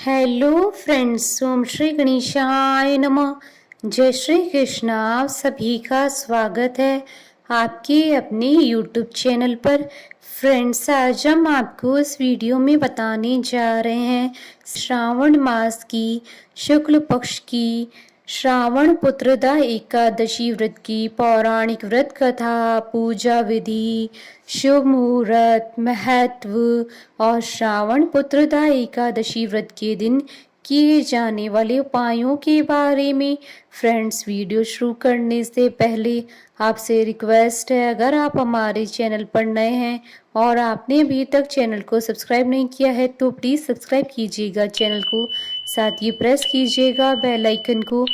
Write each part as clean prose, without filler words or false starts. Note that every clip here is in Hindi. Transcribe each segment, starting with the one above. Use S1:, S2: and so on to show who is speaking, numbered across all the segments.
S1: हेलो फ्रेंड्स, ओम श्री गणेशाय नमः। जय श्री कृष्ण। आप सभी का स्वागत है आपके अपने यूट्यूब चैनल पर। फ्रेंड्स, आज हम आपको इस वीडियो में बताने जा रहे हैं श्रावण मास की शुक्ल पक्ष की श्रावण पुत्रदा एकादशी व्रत की पौराणिक व्रत कथा, पूजा विधि, शुभ मुहूर्त, महत्व और श्रावण पुत्रदा एकादशी व्रत के दिन किए जाने वाले उपायों के बारे में। फ्रेंड्स, वीडियो शुरू करने से पहले आपसे रिक्वेस्ट है, अगर आप हमारे चैनल पर नए हैं और आपने अभी तक चैनल को सब्सक्राइब नहीं किया है तो प्लीज़ सब्सक्राइब कीजिएगा चैनल को, साथ ही प्रेस कीजिएगा बेल आइकन को,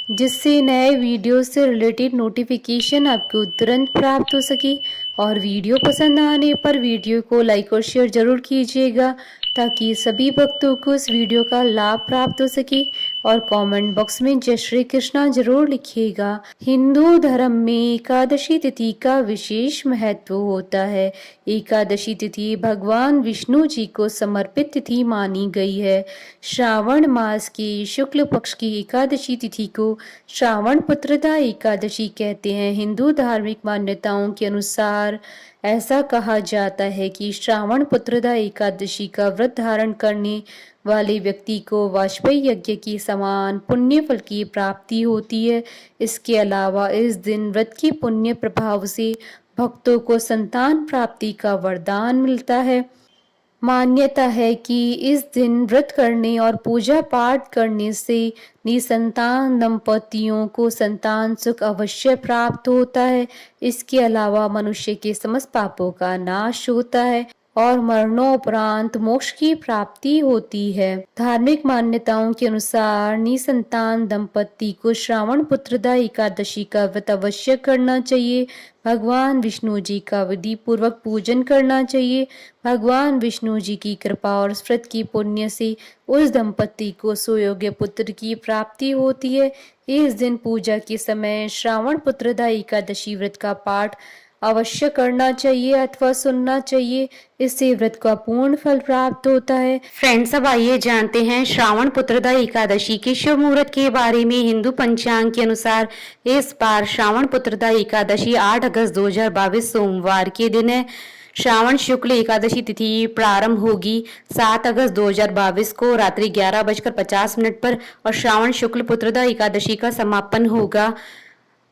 S1: जिससे नए वीडियो से रिलेटेड नोटिफिकेशन आपको तुरंत प्राप्त हो सके। और वीडियो पसंद आने पर वीडियो को लाइक और शेयर जरूर कीजिएगा ताकि सभी भक्तों को इस वीडियो का लाभ प्राप्त हो सके। और कमेंट बॉक्स में जय श्री कृष्णा जरूर लिखिएगा। हिंदू धर्म में एकादशी तिथि का विशेष महत्व होता है। एकादशी तिथि भगवान विष्णु जी को समर्पित तिथि मानी गई है। श्रावण मास की शुक्ल पक्ष की एकादशी तिथि को श्रावण पुत्रदा एकादशी कहते हैं। हिंदू धार्मिक मान्यताओं के अनुसार ऐसा कहा जाता है कि श्रावण पुत्रदा एकादशी का व्रत धारण करने वाले व्यक्ति को वाजपेयी यज्ञ की समान पुण्य फल की प्राप्ति होती है। इसके अलावा इस दिन व्रत के पुण्य प्रभाव से भक्तों को संतान प्राप्ति का वरदान मिलता है। मान्यता है कि इस दिन व्रत करने और पूजा पाठ करने से निसंतान दंपतियों को संतान सुख अवश्य प्राप्त होता है। इसके अलावा मनुष्य के समस्त पापों का नाश होता है और मरणोपरांत मोक्ष की प्राप्ति होती है। धार्मिक मान्यताओं के अनुसार निसंतान दंपति को श्रावण पुत्रदा एकादशी का व्रत अवश्य करना चाहिए। भगवान विष्णु जी का विधि पूर्वक पूजन करना चाहिए। भगवान विष्णु जी की कृपा और व्रत की पुण्य से उस दंपति को सुयोग्य पुत्र की प्राप्ति होती है। इस दिन पूजा के समय श्रावण पुत्रदा एकादशी व्रत का पाठ अवश्य करना चाहिए अथवा सुनना चाहिए। इससे व्रत का पूर्ण फल प्राप्त होता है। फ्रेंड्स, अब आइए जानते हैं श्रावण पुत्रदा एकादशी के शुभ मुहूर्त के बारे में। हिंदू पंचांग के अनुसार इस बार श्रावण पुत्रदा एकादशी 8 अगस्त 2022 सोमवार के दिन है। श्रावण शुक्ल एकादशी तिथि प्रारंभ होगी 7 अगस्त 2022 को रात्रि 11:50 पर और श्रावण शुक्ल पुत्रदा एकादशी का समापन होगा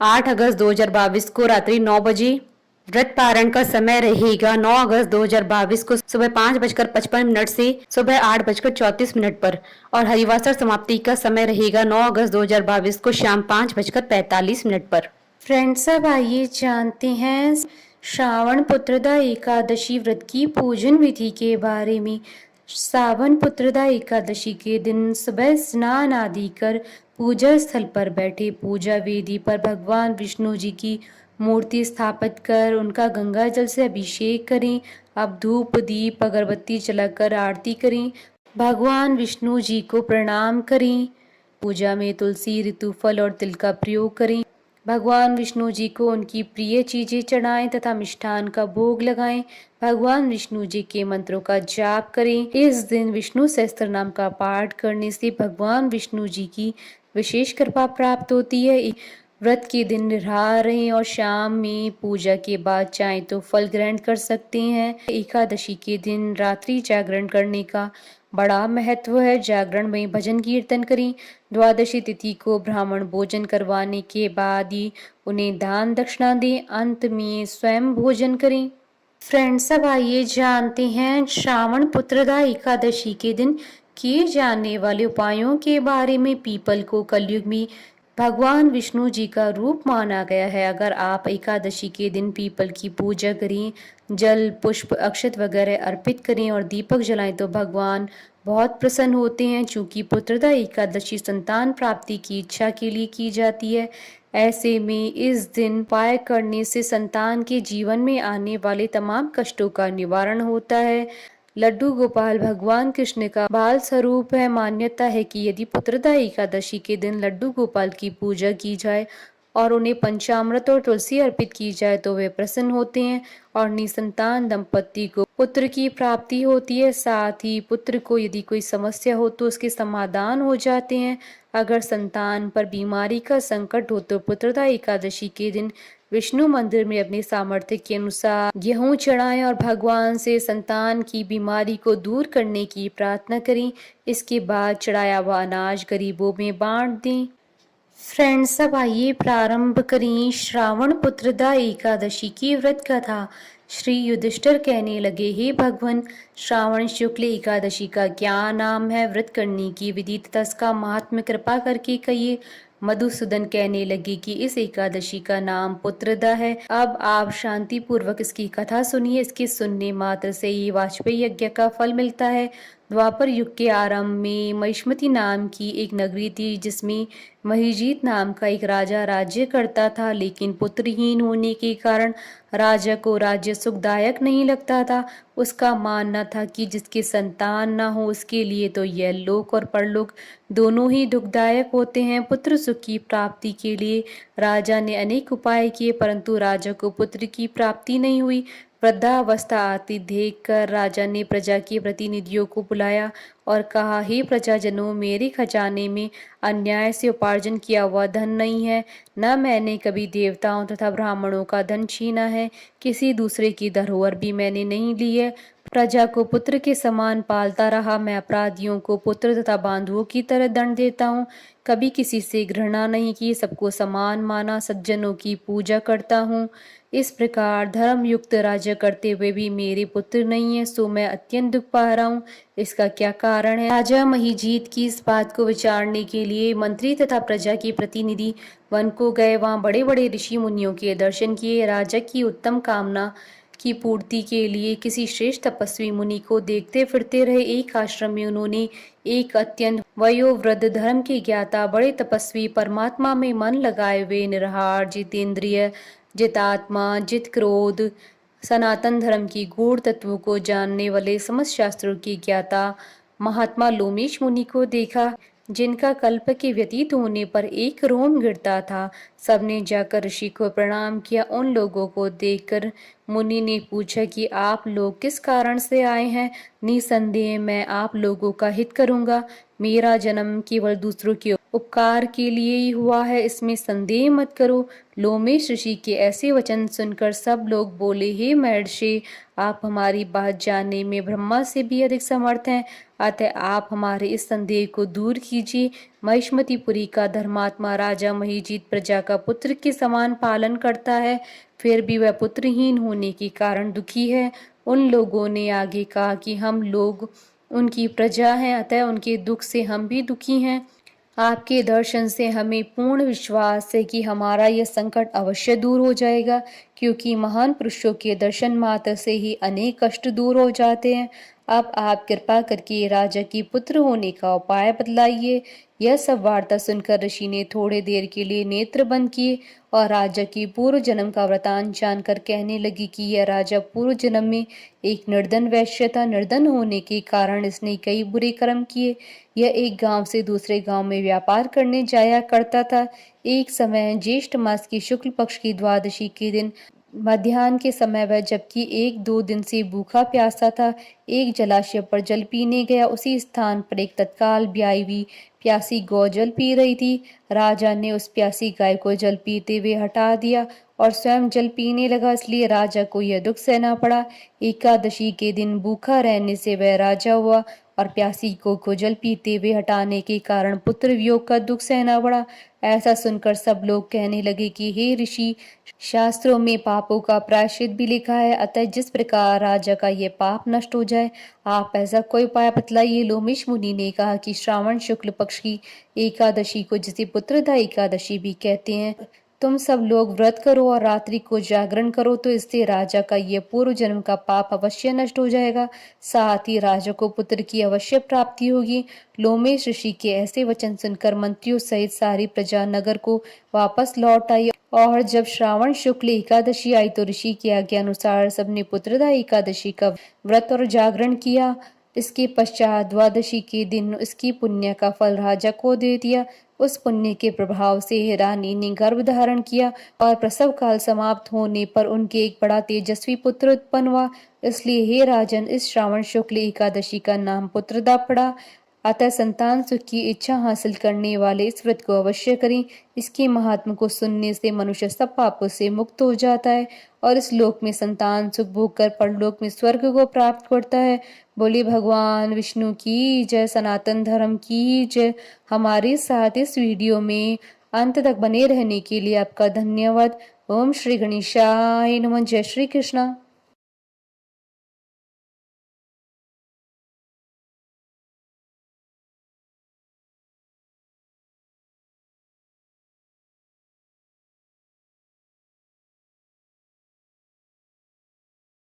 S1: 8 अगस्त 2022 को रात्रि 9 बजे। व्रत पारण का समय रहेगा 9 अगस्त 2022 को सुबह 5:55 से सुबह 8:34 पर और हरिवासर समाप्ति का समय रहेगा 9 अगस्त 2022 को शाम 5:45 पर। फ्रेंड्स, अब आइए जानते हैं श्रावण पुत्रदा एकादशी व्रत की पूजन विधि के बारे में। श्रावण पुत्रदा एकादशी के दिन सुबह स्नान आदि कर पूजा स्थल पर बैठे पूजा वेदी पर भगवान विष्णु जी की मूर्ति स्थापित कर उनका गंगा जल से अभिषेक करें। अब धूप दीप अगरबत्ती जलाकर आरती करें। भगवान विष्णु जी को प्रणाम करें। पूजा में तुलसी, ऋतुफल और तिल का प्रयोग करें। भगवान विष्णु जी को उनकी प्रिय चीजें चढ़ाएं तथा मिष्ठान का भोग लगाएं। भगवान विष्णु जी के मंत्रों का जाप करें। इस दिन विष्णु सहस्त्र नाम का पाठ करने से भगवान विष्णु जी की विशेष कृपा प्राप्त होती है। व्रत के दिन निराहार रहें और शाम में पूजा के बाद चाहें तो फल ग्रहण कर सकते हैं। एकादशी के दिन रात्रि जागरण करने का बड़ा महत्व है। जागरण में भजन कीर्तन करें। द्वादशी तिथि को ब्राह्मण भोजन करवाने के बाद ही उन्हें दान दक्षिणा दें। अंत में स्वयं भोजन करें। फ्रेंड्स, अब आइए जानते हैं श्रावण पुत्रदा एकादशी के दिन किए जाने वाले उपायों के बारे में। पीपल को कलयुग में भगवान विष्णु जी का रूप माना गया है। अगर आप एकादशी के दिन पीपल की पूजा करें, जल पुष्प अक्षत वगैरह अर्पित करें और दीपक जलाएं तो भगवान बहुत प्रसन्न होते हैं। चूंकि पुत्रदा एकादशी संतान प्राप्ति की इच्छा के लिए की जाती है, ऐसे में इस दिन उपाय करने से संतान के जीवन में आने वाले तमाम कष्टों का निवारण होता है। लड्डू गोपाल भगवान कृष्ण का बाल स्वरूप है। मान्यता है कि यदि पुत्रदा एकादशी के दिन लड्डू गोपाल की पूजा की जाए और उन्हें पंचामृत और तुलसी अर्पित की जाए तो वे प्रसन्न होते हैं और निसंतान दंपति को पुत्र की प्राप्ति होती है। साथ ही पुत्र को यदि कोई समस्या हो तो उसके समाधान हो जाते हैं। अगर संतान पर बीमारी का संकट हो तो पुत्रदा एकादशी के दिन विष्णु मंदिर में अपने सामर्थ्य के अनुसार गेहूं चढ़ाएं और भगवान से संतान की बीमारी को दूर करने की प्रार्थना करें। इसके बाद चढ़ाया हुआ अनाज गरीबों में बांट दें। फ्रेंड्स, अब आइए प्रारंभ करें श्रावण पुत्रदा एकादशी की व्रत कथा। श्री युधिष्ठिर कहने लगे, हे भगवान, श्रावण शुक्ल एकादशी का क्या नाम है? व्रत करने की विधि तथा इसका महात्म्य कृपा करके कहिए। मधुसूदन कहने लगे कि इस एकादशी का नाम पुत्रदा है। अब आप शांति पूर्वक इसकी कथा सुनिए। इसके सुनने मात्र से ही वाजपेयी यज्ञ का फल मिलता है। द्वापर युग के आरंभ में महिष्मति नाम की एक नगरी थी जिसमें महीजीत नाम का एक राजा राज्य करता था, लेकिन पुत्रहीन होने के कारण राजा को राज्य सुखदायक नहीं लगता था। उसका मानना था कि जिसके संतान न हो उसके लिए तो यह लोक और परलोक दोनों ही दुखदायक होते हैं। पुत्र सुख की प्राप्ति के लिए राजा ने अनेक उपाय किए, परंतु राजा को पुत्र की प्राप्ति नहीं हुई। वृद्धावस्था आती देखकर राजा ने प्रजा के प्रतिनिधियों को बुलाया और कहा, हे प्रजाजनों, मेरे खजाने में अन्याय से उपार्जन किया हुआ धन नहीं है। न मैंने कभी देवताओं तथा ब्राह्मणों का धन छीना है। किसी दूसरे की धरोहर भी मैंने नहीं ली है। प्रजा को पुत्र के समान पालता रहा। मैं अपराधियों को पुत्र तथा बांधुओं की तरह दंड देता हूँ। कभी किसी से घृणा नहीं की, सबको समान माना, सज्जनों की पूजा करता हूँ। इस प्रकार धर्म युक्त राज्य करते हुए भी मेरे पुत्र नहीं है, सो मैं अत्यंत दुख पा रहा हूँ। इसका क्या कारण है? राजा महीजीत की इस बात को विचारने के लिए मंत्री तथा प्रजा के प्रतिनिधि वन को गए। वहां बड़े बड़े ऋषि मुनियों के दर्शन किए। राजा की उत्तम कामना की पूर्ति के लिए किसी श्रेष्ठ तपस्वी मुनि को देखते फिरते रहे। एक आश्रम में उन्होंने एक अत्यंत वयोवृद्ध धर्म के ज्ञाता, बड़े तपस्वी, परमात्मा में मन लगाए हुए, निराहार, जितेंद्रिय, जितात्मा, जित क्रोध, सनातन धर्म की गूढ़ तत्वों को जानने वाले समस्त शास्त्रों की ज्ञाता महात्मा लोमेश मुनि को देखा, जिनका कल्प के व्यतीत होने पर एक रोम गिरता था। सबने जाकर ऋषि को प्रणाम किया। उन लोगों को देखकर मुनि ने पूछा कि आप लोग किस कारण से आए हैं? निसंदेह मैं आप लोगों का हित करूंगा। मेरा जन्म केवल दूसरों के उपकार के लिए ही हुआ है, इसमें संदेह मत करो। लोमेश ऋषि के ऐसे वचन सुनकर सब लोग बोले, हे महर्षि, आप हमारी बात जानने में ब्रह्मा से भी अधिक समर्थ हैं, अतः आप हमारे इस संदेह को दूर कीजिए। महिष्मतिपुरी का धर्मात्मा राजा महीजीत प्रजा का पुत्र के समान पालन करता है, फिर भी वह पुत्रहीन होने के कारण दुखी है। उन लोगों ने आगे कहा कि हम लोग उनकी प्रजा हैं, अतः उनके दुख से हम भी दुखी हैं। आपके दर्शन से हमें पूर्ण विश्वास है कि हमारा यह संकट अवश्य दूर हो जाएगा, क्योंकि महान पुरुषों के दर्शन मात्र से ही अनेक कष्ट दूर हो जाते हैं। अब आप कृपा करके राजा की पुत्र होने का उपाय बतलाइए। यह सब वार्ता सुनकर ऋषि ने थोड़े देर के लिए नेत्र बंद किए और राजा की पूर्व जन्म का वृतांत जानकर कहने लगी कि यह राजा पूर्व जन्म में एक निर्धन वैश्य था। निर्धन होने के कारण इसने कई बुरे कर्म किए। यह एक गांव से दूसरे गांव में व्यापार करने जाया करता था। एक समय ज्येष्ठ मास की शुक्ल पक्ष की द्वादशी के दिन मध्याह्न के समय वह, जबकि 1-2 दिन से भूखा प्यासा था, एक जलाशय पर जल पीने गया। उसी स्थान पर एक तत्काल ब्याई हुई प्यासी गौ जल पी रही थी। राजा ने उस प्यासी गाय को जल पीते हुए हटा दिया और स्वयं जल पीने लगा, इसलिए राजा को यह दुख सहना पड़ा। एकादशी के दिन भूखा रहने से वह राजा हुआ और प्यासी को जल पीते हुए हटाने के कारण पुत्र वियोग का दुख सहना पड़ा। ऐसा सुनकर सब लोग कहने लगे कि हे ऋषि, शास्त्रों में पापों का प्रायश्चित भी लिखा है, अतः जिस प्रकार राजा का ये पाप नष्ट हो जाए, आप ऐसा कोई उपाय बतलाइए। लोमेश मुनि ने कहा कि श्रावण शुक्ल पक्ष की एकादशी को, जिसे पुत्रदा एकादशी भी कहते हैं, तुम सब लोग व्रत करो और रात्रि को जागरण करो, तो इससे राजा का ये पूर्व जन्म का पाप अवश्य नष्ट हो जाएगा। साथ ही राजा को पुत्र की अवश्य प्राप्ति होगी। लोमेश ऋषि के ऐसे वचन सुनकर मंत्रियों सहित सारी प्रजा नगर को वापस लौट आई और जब श्रावण शुक्ल एकादशी आई तो ऋषि की आज्ञा अनुसार सबने पुत्रदा एकादशी का व्रत और जागरण किया। इसके पश्चात द्वादशी के दिन इसकी पुण्य का फल राजा को दे दिया। उस पुण्य के प्रभाव से रानी ने गर्भ धारण किया और प्रसव काल समाप्त होने पर उनके एक बड़ा तेजस्वी पुत्र उत्पन्न हुआ। इसलिए हे राजन, इस श्रावण शुक्ल एकादशी का नाम पुत्रदा पड़ा। अतः संतान सुख की इच्छा हासिल करने वाले इस व्रत को अवश्य करें। इसके महात्म को सुनने से मनुष्य सब पापों से मुक्त हो जाता है और इस लोक में संतान सुख भोग कर परलोक में स्वर्ग को प्राप्त करता है। बोले भगवान विष्णु की जय, सनातन धर्म की जय। हमारे साथ इस वीडियो में अंत तक बने रहने के लिए आपका धन्यवाद। ओम श्री गणेशाय नमः। जय श्री कृष्णा।